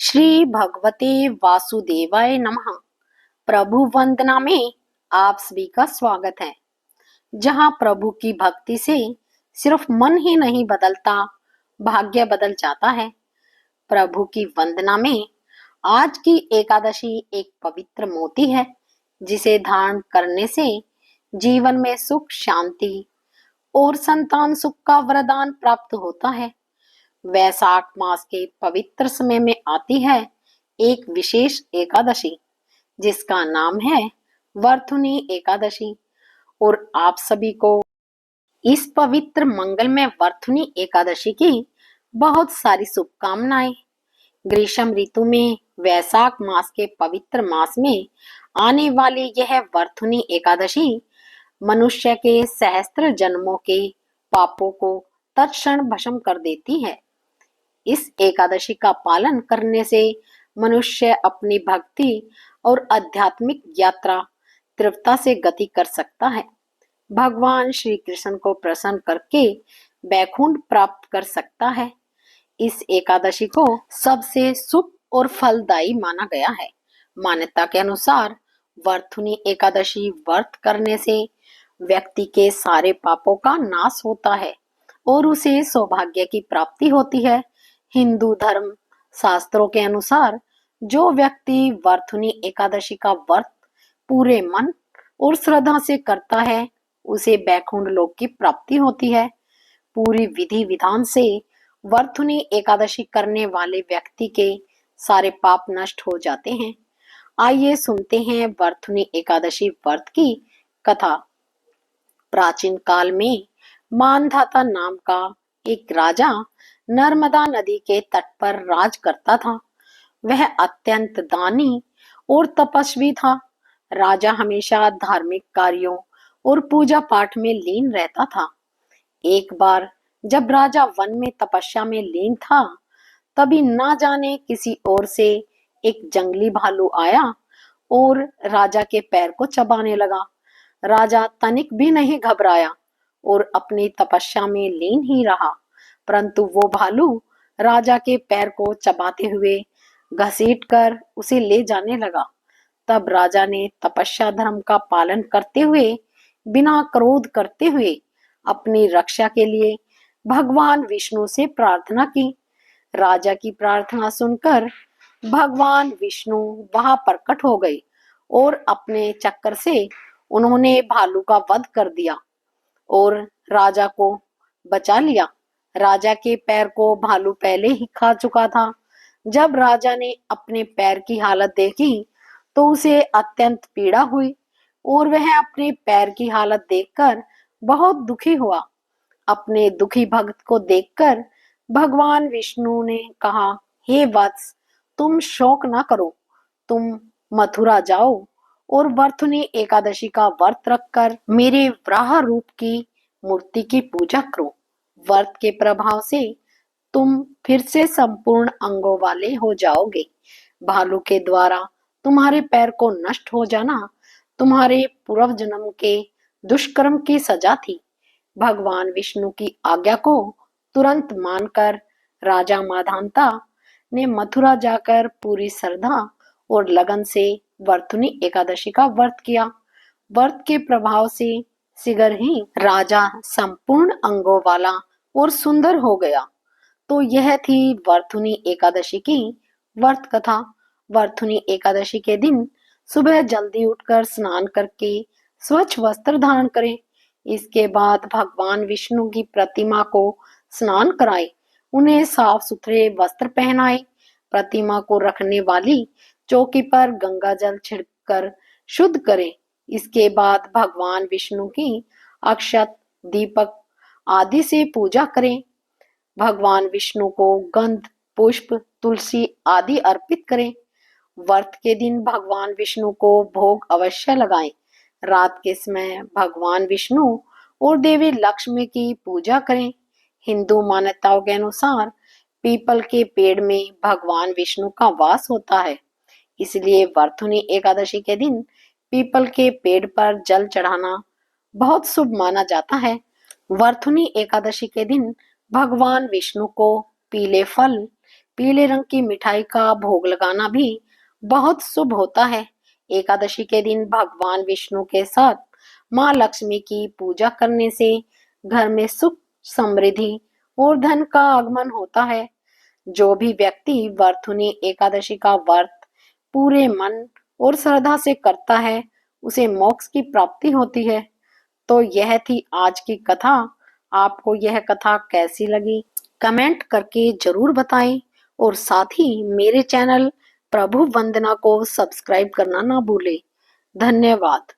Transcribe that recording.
श्री भगवते वासुदेवाय नमः। प्रभु वंदना में आप सभी का स्वागत है, जहां प्रभु की भक्ति से सिर्फ मन ही नहीं बदलता, भाग्य बदल जाता है। प्रभु की वंदना में आज की एकादशी एक पवित्र मोती है, जिसे धारण करने से जीवन में सुख, शांति और संतान सुख का वरदान प्राप्त होता है। वैशाख मास के पवित्र समय में आती है एक विशेष एकादशी, जिसका नाम है वरथुनी एकादशी। और आप सभी को इस पवित्र मंगलमय वरथुनी एकादशी की बहुत सारी शुभकामनाएं। ग्रीष्म ऋतु में वैशाख मास के पवित्र मास में आने वाली यह वरथुनी एकादशी मनुष्य के सहस्त्र जन्मों के पापों को तत्क्षण भस्म कर देती है। इस एकादशी का पालन करने से मनुष्य अपनी भक्ति और आध्यात्मिक यात्रा तीव्रता से गति कर सकता है। भगवान श्री कृष्ण को प्रसन्न करके वैकुंठ प्राप्त कर सकता है। इस एकादशी को सबसे शुभ और फलदायी माना गया है। मान्यता के अनुसार वरथुनी एकादशी व्रत करने से व्यक्ति के सारे पापों का नाश होता है और उसे सौभाग्य की प्राप्ति होती है। हिंदू धर्म शास्त्रों के अनुसार जो व्यक्ति वरथुनी एकादशी का व्रत पूरे मन और श्रद्धा से करता है, उसे वैकुंठ लोक की प्राप्ति होती है। पूरी विधि विधान से वरथुनी एकादशी करने वाले व्यक्ति के सारे पाप नष्ट हो जाते हैं। आइए सुनते हैं वरथुनी एकादशी व्रत की कथा। प्राचीन काल में मानधाता नाम का एक राजा नर्मदा नदी के तट पर राज करता था। वह अत्यंत दानी और तपस्वी था। राजा हमेशा धार्मिक कार्यों और पूजा पाठ में लीन रहता था। एक बार जब राजा वन में तपस्या में लीन था, तभी ना जाने किसी ओर से एक जंगली भालू आया और राजा के पैर को चबाने लगा। राजा तनिक भी नहीं घबराया और अपनी तपस्या में लीन ही रहा, परंतु वो भालू राजा के पैर को चबाते हुए घसीटकर उसे ले जाने लगा। तब राजा ने तपस्या धर्म का पालन करते हुए, बिना क्रोध करते हुए अपनी रक्षा के लिए भगवान विष्णु से प्रार्थना की। राजा की प्रार्थना सुनकर भगवान विष्णु वहां प्रकट हो गए और अपने चक्कर से उन्होंने भालू का वध कर दिया और राजा को बचा लिया। राजा के पैर को भालू पहले ही खा चुका था। जब राजा ने अपने पैर की हालत देखी तो उसे अत्यंत पीड़ा हुई और वह अपने पैर की हालत देखकर बहुत दुखी हुआ। अपने दुखी भक्त को देखकर भगवान विष्णु ने कहा, हे वत्स, तुम शोक ना करो, तुम मथुरा जाओ और वरथुनी एकादशी का व्रत रखकर मेरे वराह रूप की मूर्ति की पूजा करो। व्रत के प्रभाव से तुम फिर से संपूर्ण अंगों वाले हो जाओगे। भालू के द्वारा तुम्हारे पैर को नष्ट हो जाना तुम्हारे पूर्व जन्म के दुष्कर्म की सजा थी। भगवान विष्णु की आज्ञा को तुरंत मानकर राजा माधांता ने मथुरा जाकर पूरी श्रद्धा और लगन से वरथुनी एकादशी का व्रत किया। व्रत के प्रभाव से शीघ्र ही राजा संपूर्ण अंगों वाला और सुंदर हो गया। तो यह थी वरथुनी एकादशी की व्रत कथा। वरथुनी एकादशी के दिन सुबह जल्दी उठकर स्नान करके स्वच्छ वस्त्र धारण करें। इसके बाद भगवान विष्णु की प्रतिमा को स्नान कराएं, उन्हें साफ सुथरे वस्त्र पहनाएं। प्रतिमा को रखने वाली चौकी पर गंगा जल छिड़कर शुद्ध करें। इसके बाद भगवान विष्णु की अक्षत, दीपक आदि से पूजा करें। भगवान विष्णु को गंध, पुष्प, तुलसी आदि अर्पित करें। व्रत के दिन भगवान विष्णु को भोग अवश्य लगाएं। रात के समय भगवान विष्णु और देवी लक्ष्मी की पूजा करें। हिंदू मान्यताओं के अनुसार पीपल के पेड़ में भगवान विष्णु का वास होता है, इसलिए वरथुनी एकादशी के दिन पीपल के पेड़ पर जल चढ़ाना बहुत शुभ माना जाता है। वरथुनी एकादशी के दिन भगवान विष्णु को पीले फल, पीले रंग की मिठाई का भोग लगाना भी बहुत शुभ होता है। एकादशी के दिन भगवान विष्णु के साथ माँ लक्ष्मी की पूजा करने से घर में सुख, समृद्धि और धन का आगमन होता है। जो भी व्यक्ति वर्तुनी एकादशी का व्रत पूरे मन और श्रद्धा से करता है, उसे मोक्ष की प्राप्ति होती है। तो यह थी आज की कथा। आपको यह कथा कैसी लगी? कमेंट करके जरूर बताएं और साथ ही मेरे चैनल प्रभु वंदना को सब्सक्राइब करना ना भूलें। धन्यवाद।